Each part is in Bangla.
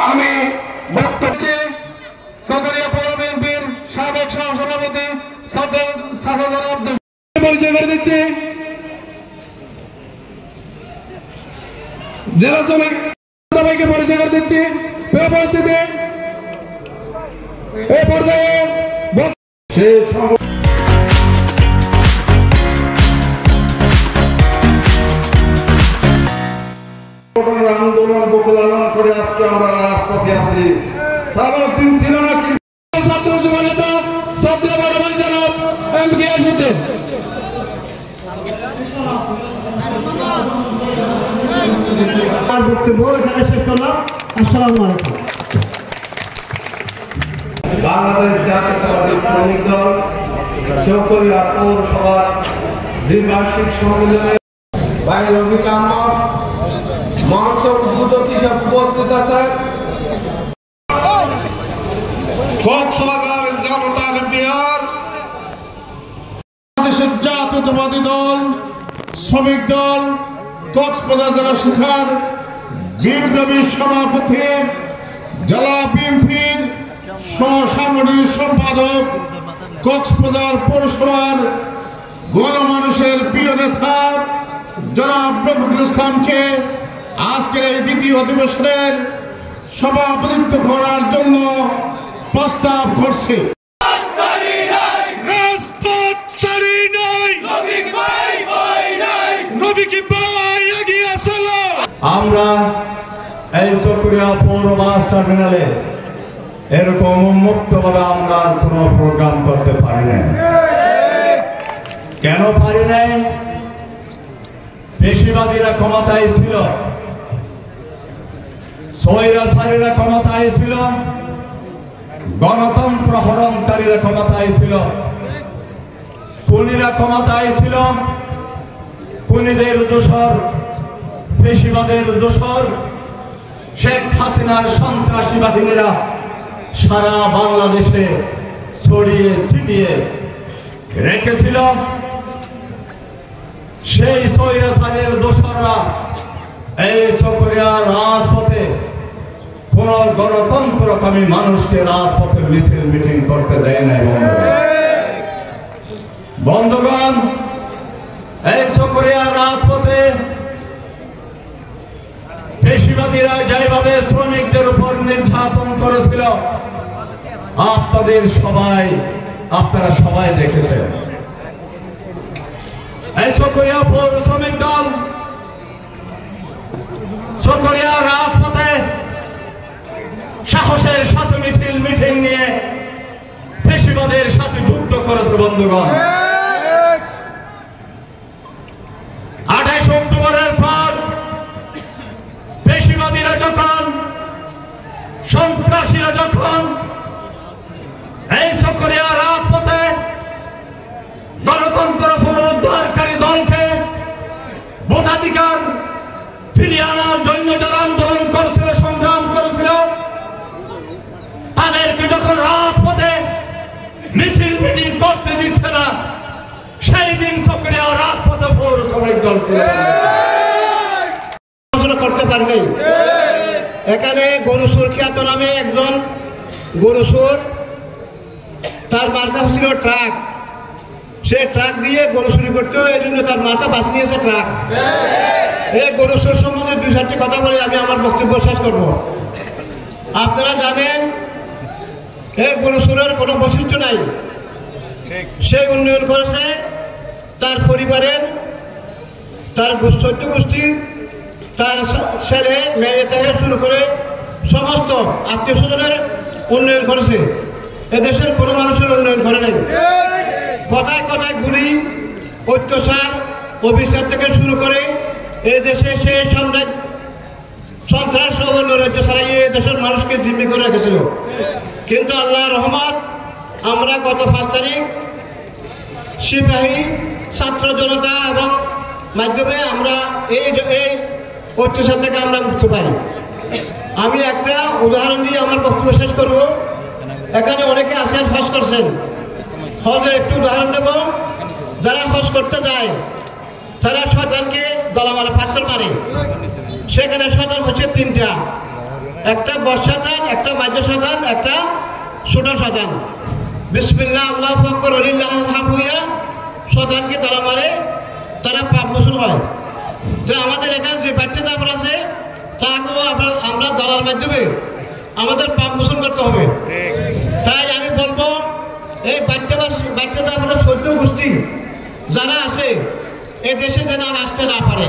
আমি বক্তব্য সদরিয়া পৌর বিএনপির সাবেক সহসভাপতি পরিচয় করে দিচ্ছি। জেলা শ্রমিক সবাইকে পরিচয় করে দিচ্ছি। পরিস্থিতি এই পর্যায়ে আন্দোলন বুকে লালন করে আজকে আমরা রাজপথে আছি। সারা দিন ছিল না কিন্তু ছাত্র যুব নেতা সবচেয়ে বড় ভাই জনাব এমকে আসুদ্দিন। বক্তব্য এখানে শেষ করলাম। আসসালামু আলাইকুম। বাংলাদেশ জাতীয়তাবাদী শ্রমিক দল চৌকরিয়া পৌরসভার দ্বিবার্ষিক সম্মেলনে ভাই রফিক আহমদ মঞ্চ উদ্বোধক হিসাবে উপস্থিত আছেন। কক্সবাজার জনতার মেয়র বাংলাদেশের জাতীয়তাবাদী দল শ্রমিক দল কক্সবাজার জেলা শাখার বিপ্লবী সভাপতি জেলা বিএনপির সাংগঠনিক সম্পাদক কক্সবাজার পৌরসভার গণমানুষের প্রিয় নেতা জনাব রফিকুল ইসলামকে আজকের এই দ্বিতীয় অধিবেশনের সভাপতিত্ব করার জন্য প্রস্তাব করছে। আমরা এই চকরিয়া পৌর বাস টার্মিনালে এরকম মুক্তভাবে আমরা কোনো প্রোগ্রাম করতে পারি না। কেন পারি নাই? পেশিবাদীরা ক্ষমতায় ছিল, স্বৈরাচারীরা ক্ষমতায় ছিল, গণতন্ত্র হরণকারীরা ক্ষমতায় ছিল, খুনিরা ক্ষমতায় ছিল, খুনিদের দোসর, পেশিবাদের দোসর শেখ হাসিনার সন্ত্রাসী বাহিনীরা সারা বাংলাদেশে ছড়িয়ে ছিটিয়ে রেখেছিল। সেই স্বৈরাচারের দোসররা এই চকরিয়া রাজপথে কোন গণতন্ত্রকামী মানুষকে রাজপথে মিছিল মিটিং করতে দেয় নাই। বন্ধুগণ, এই চকরিয়া রাজপথে পেশিবাদীরা যেভাবে শ্রমিকদের উপর নির্যাতন করেছিল আপনারা সবাই দেখেছেন। এই চকরিয়া পৌর শ্রমিক দল চকরিয়া রাজপথে সাহসের সাথে মিছিল মিটিং নিয়ে পেশিবাদের সাথে যুদ্ধ করেছে। বন্ধুগণ, 28 অক্টোবরের পর পেশিবাদীরা যখন, সন্ত্রাসীরা যখন এই চকরিয়া রাজপথে গণতন্ত্র পুনরুদ্ধারকারী দলকে ভোটাধিকার ফিরিয়ে আনার জন্য যারা আন্দোলন করেছিল, সংগ্রাম করেছিল, তাদেরকে যখন রাজপথে মিছিল মিটিং করতে দিচ্ছে না, সেই দিন চকরিয়া রাজপথে পৌর শ্রমিক দল ছিল। করতে পারেনি। এখানে গরুসুর খ্যাত নামে একজন গরুসুর, তার মার্কা হচ্ছিল ট্রাক। সে ট্রাক দিয়ে গরু চুরি করতে, এই জন্য তার মার্কা বাঁচ নিয়েছে ট্রাক। এই গরুসুর সম্বন্ধে 2-4টি কথা বলে আমি আমার বক্তব্য শেষ করব। আপনারা জানেন এই গরুসুরের কোনো বৈশিষ্ট্য নাই। সে উন্নয়ন করেছে তার পরিবারের, তার 14 গোষ্ঠীর, তার ছেলে মেয়ে থেকে শুরু করে সমস্ত আত্মীয় স্বজনের উন্নয়ন করেছে। এদেশের কোনো মানুষের উন্নয়ন করে নাই। কথায় কথায় গুলি, অত্যাচার, অবিচার থেকে শুরু করে এই দেশে সে সন্ত্রাস ও নৈরাজ্য ছাড়াইয়ে দেশের মানুষকে জিম্মি করে রেখেছিল। কিন্তু আল্লাহর রহমত, আমরা গত 5 তারিখ সিপাহী, ছাত্র জনতা এবং মাধ্যমে আমরা এই অত্যাচার থেকে আমরা মুক্তি পাই। আমি একটা উদাহরণ দিয়ে আমার বক্তব্য শেষ করব। এখানে অনেকে আসেন, হজ করছেন। হজের একটু উদাহরণ দেব। যারা হজ করতে যায় তারা শয়তানকে দলা মারে, পাথর মারে। সেখানে শয়তান হচ্ছে 3টা। একটা বড় শয়তান, একটা মাঝ শয়তান, একটা ছোট শয়তান। বিসমিল্লাহ আল্লাহু আকবার ওয়ালিল্লাহিল হামদ হইয়া শয়তানকে তারা মারে, তারা পাপ মোচন হয়। তো আমাদের এখানে যে বাচ্চাদের আছে তাকেও আমরা দলার মাধ্যমে আমাদের পাপ মোচন করতে হবে। তাই আমি বলবো এই বাচ্চাদের আমরা 14 গোষ্ঠী যারা আছে এই দেশে যেন আর আসতে না পারে,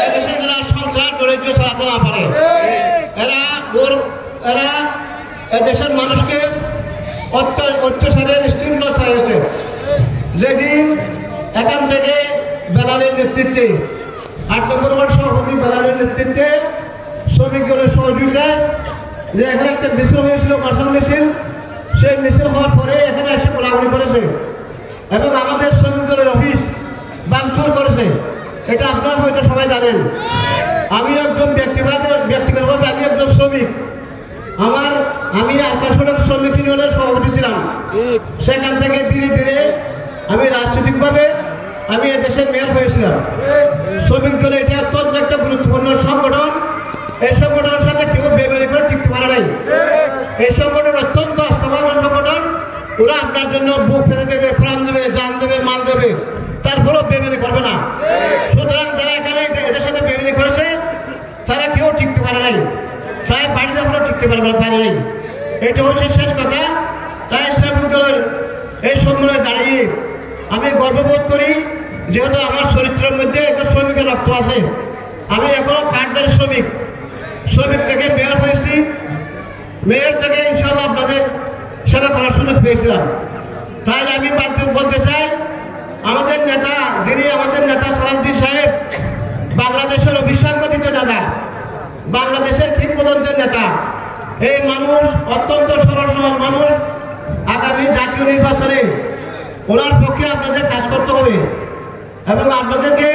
এই দেশে যেন সন্ত্রাস দরিদ্র চালাতে না পারে। এরা দেশের মানুষকে অত্যাচারের স্টিমুলাস চাইছে। যেদিন এখান থেকে বেলালের নেতৃত্বে 8 নম্বর ওয়ার্ড সভাপতি বেলালের নেতৃত্বে শ্রমিক দলের সহযোগিতায় যে এখানে একটা মিছিল হয়েছিল, মার্শাল মিছিল, সেই মিছিল হওয়ার পরে এখানে এসে গোলাগুলি করেছে এবং আমাদের শ্রমিক দলের অফিস ভাঙচুর করেছে। এটা আপনারা হয়তো সবাই জানেন। আমি একজন ব্যক্তিগতভাবে আমি একজন শ্রমিক। আমি আকাশবাণী শ্রমিক ইউনিয়নের সভাপতি ছিলাম। সেখান থেকে ধীরে ধীরে আমি রাজনৈতিকভাবে আমি এদেশের মেয়র হয়েছিলাম। শ্রমিক দলে এটা অত্যন্ত একটা গুরুত্বপূর্ণ সংগঠন। এই সংগঠনের সাথে কেউ বেমানি করে টিকতে পারে নাই। এই সংগঠন অত্যন্ত আস্থাভাজন সংগঠন। ওরা আপনার জন্য বুক ফেলে দেবে, প্রাণ দেবে, জান দেবে, মাল দেবে, তারপরেও বেমানি করবে না। সুতরাং যারা এখানে এদের সাথে বেমানি করেছে তারা কেউ টিকতে পারে নাই, তাই বাড়িতে এখনো টিকতে পারে নাই। এটা হচ্ছে শেষ কথা। তাই শ্রমিক দলের এই সম্মেলনে দাঁড়িয়ে আমি গর্ববোধ করি, যেহেতু আমার চরিত্রের মধ্যে একটা শ্রমিকের রক্ত আছে। আমি এখনো কাঠদারি শ্রমিক থেকে মেয়র হয়েছি। মেয়র থেকে ইনশাআল্লাহ আপনাদের সেবা করার সুযোগ পেয়েছিলাম। তাই আমি বলতে চাই, আমাদের নেতা সালাউদ্দিন সাহেব বাংলাদেশের অভিসংবাদিত নেতা, বাংলাদেশের কিংবদন্তের নেতা। এই মানুষ অত্যন্ত সরল সহজ মানুষ। আগামী জাতীয় নির্বাচনে ওনার পক্ষে আপনাদের কাজ করতে হবে এবং আপনাদেরকে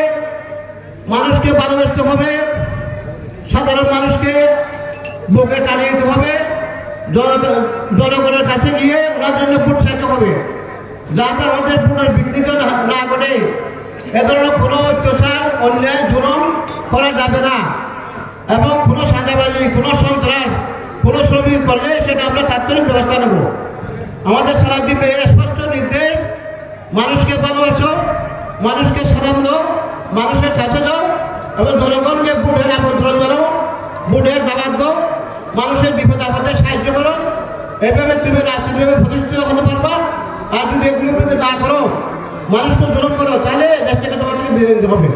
মানুষকে ভালোবাসতে হবে, সাধারণ মানুষকে বুকে টানিয়ে দিতে হবে, জনগণের কাছে গিয়ে ওনার জন্য ভোট চাইতে হবে, যাতে আমাদের ভোটের বিঘ্নিত না ঘটে। এ ধরনের কোনো অত্যাচার, অন্যায়, জুলুম করা যাবে না এবং কোনো সাদাবাজি, কোনো সন্ত্রাস, কোনো শ্রমিক করলে সেটা আমরা তাৎক্ষণিক ব্যবস্থা নেব। আমাদের সালাউদ্দিন ভাইয়ের স্পষ্ট নির্দেশ, মানুষকে ভালোবাসো, মানুষকে সালাম দাও, মানুষের কাছে যাও এবং জনগণকে ভোটের আমন্ত্রণ জানাও, ভোটের দাওয়াত দাও, মানুষের বিপদ আপদে সাহায্য করো। এভাবে তুমি রাষ্ট্রীয়ভাবে প্রতিষ্ঠিত হতে পারবা। আর যদি এগুলোর মধ্যে না করো, মানুষকে জুলুম করো, তাহলে দেশ থেকে তোমার থেকে বিদায় দিতে হবে।